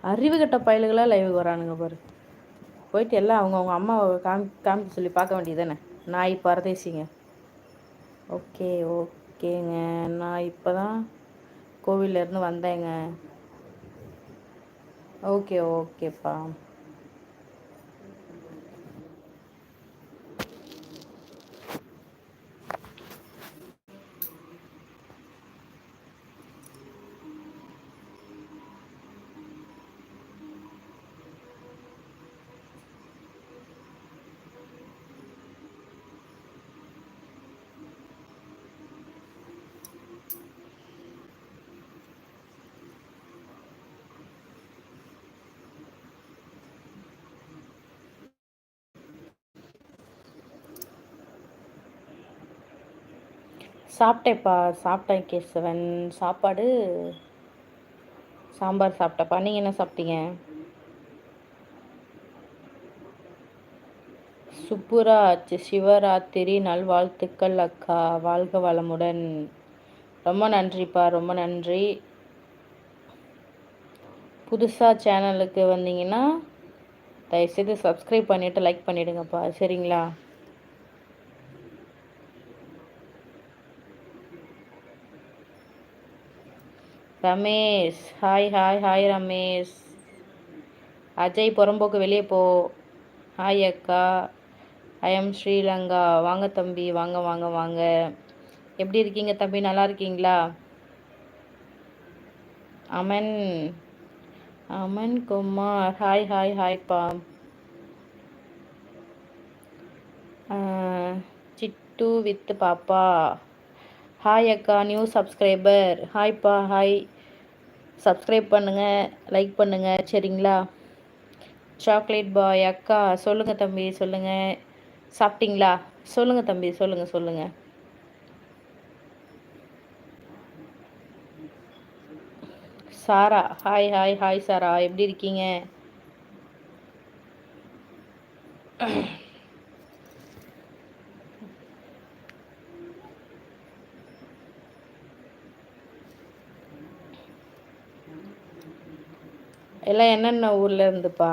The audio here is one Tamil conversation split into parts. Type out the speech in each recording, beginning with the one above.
அறிவு கட்ட பயலுகளாக லைவுக்கு வரானுங்க பாரு. போயிட்டு எல்லாம் அவங்கவுங்க அம்மாவை காமிக்க சொல்லி பார்க்க வேண்டியது தானே. நாய் பரதேசிங்க. ஓகே ஓகேங்க. நான் இப்போ தான் கோவிலேருந்து வந்தேங்க. ஓகே ஓகேப்பா. சாப்பிட்டேப்பா, சாப்பிட்டேன் கேசவன். சாப்பாடு சாம்பார் சாப்பிட்டப்பா. நீங்கள் என்ன சாப்பிட்டீங்க? சுப்புராஜ், சிவராத்திரி நல்வாழ்த்துக்கள் அக்கா. வாழ்க வளமுடன். ரொம்ப நன்றிப்பா, ரொம்ப நன்றி. புதுசாக சேனலுக்கு வந்தீங்கன்னா தயவுசெய்து சப்ஸ்கிரைப் பண்ணிவிட்டு லைக் பண்ணிவிடுங்கப்பா, சரிங்களா? Ramesh, hi hi hi Ramesh. Ajay, புறம்போக்கு வெளியே போ. ஹாய் அக்கா. I am Sri Lanka. வாங்க தம்பி, வாங்க வாங்க வாங்க. எப்படி இருக்கீங்க தம்பி, நல்லா இருக்கீங்களா? அமன், அமன் குமார், ஹாய் ஹாய் ஹாய்ப்பா. சிட்டு வித் பாப்பா, ஹாய் அக்கா. நியூ சப்ஸ்கிரைபர், ஹாய்ப்பா. ஹாய். சப்ஸ்கிரைப் பண்ணுங்கள், லைக் பண்ணுங்கள், சரிங்களா? சாக்லேட் பாய் அக்கா, சொல்லுங்கள் தம்பி, சொல்லுங்கள். சாப்பிட்டீங்களா? சொல்லுங்கள் தம்பி, சொல்லுங்கள் சொல்லுங்கள். சாரா, ஹாய் ஹாய் ஹாய் சாரா, எப்படி இருக்கீங்க? எல்லாம் என்னென்ன ஊரில் இருந்துப்பா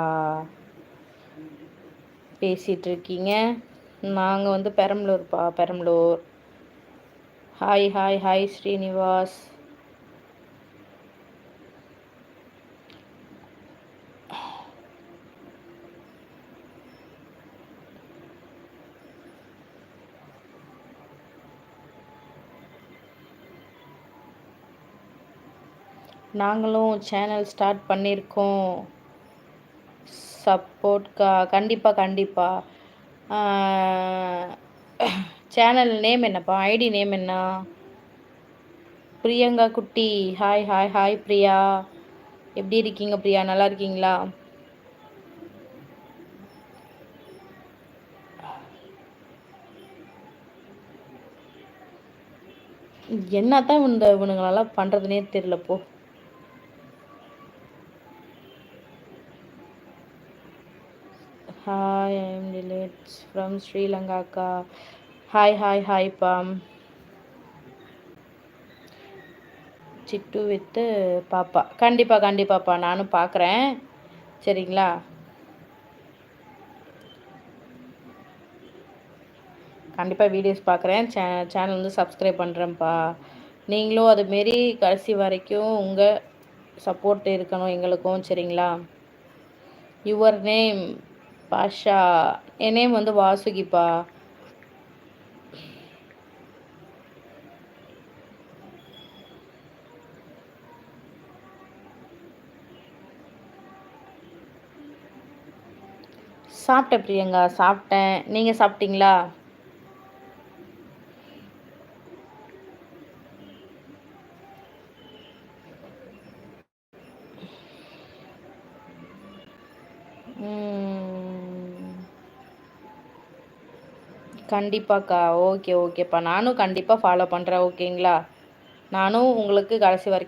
பேசிகிட்டு இருக்கீங்க? நாங்கள் வந்து பெரம்பலூர்ப்பா, Perambalur. Hi hi hi Srinivas. நாங்களும் சேனல் ஸ்டார்ட் பண்ணியிருக்கோம். சப்போர்ட்கா, கண்டிப்பாக கண்டிப்பாக. சேனல் நேம் என்னப்பா, ஐடி நேம் என்ன? பிரியங்கா குட்டி, ஹாய் ஹாய் ஹாய் பிரியா. எப்படி இருக்கீங்க பிரியா, நல்லா இருக்கீங்களா? என்னத்தான் இவனுங்களெல்லாம் பண்ணுறதுனே தெரியலப்போ. ஹாய், ஐ எம் டிலேட் ஃப்ரம் ஸ்ரீலங்காக்கா. ஹாய் ஹாய் ஹாய்ப்பா. சிட்டு வித்து பாப்பா, கண்டிப்பாக கண்டிப்பாப்பா, நானும் பார்க்குறேன், சரிங்களா? கண்டிப்பாக வீடியோஸ் பார்க்குறேன். சேனல் வந்து சப்ஸ்கிரைப் பண்ணுறேன்ப்பா. நீங்களும் அதுமாரி கடைசி வரைக்கும் உங்கள் சப்போர்ட் இருக்கணும் எங்களுக்கும், சரிங்களா? Your name Basha. என் நேம் வந்து வாசுகிப்பா. சாப்பிட்டேன் பிரியங்கா, சாப்பிட்டேன். நீங்கள் சாப்பிட்டீங்களா? கண்டிப்பாக்கா, ஓகே ஓகேப்பா, நானும் கண்டிப்பாக ஃபாலோ பண்ணுறேன், ஓகேங்களா? நானும் உங்களுக்கு கடைசி வரைக்கும்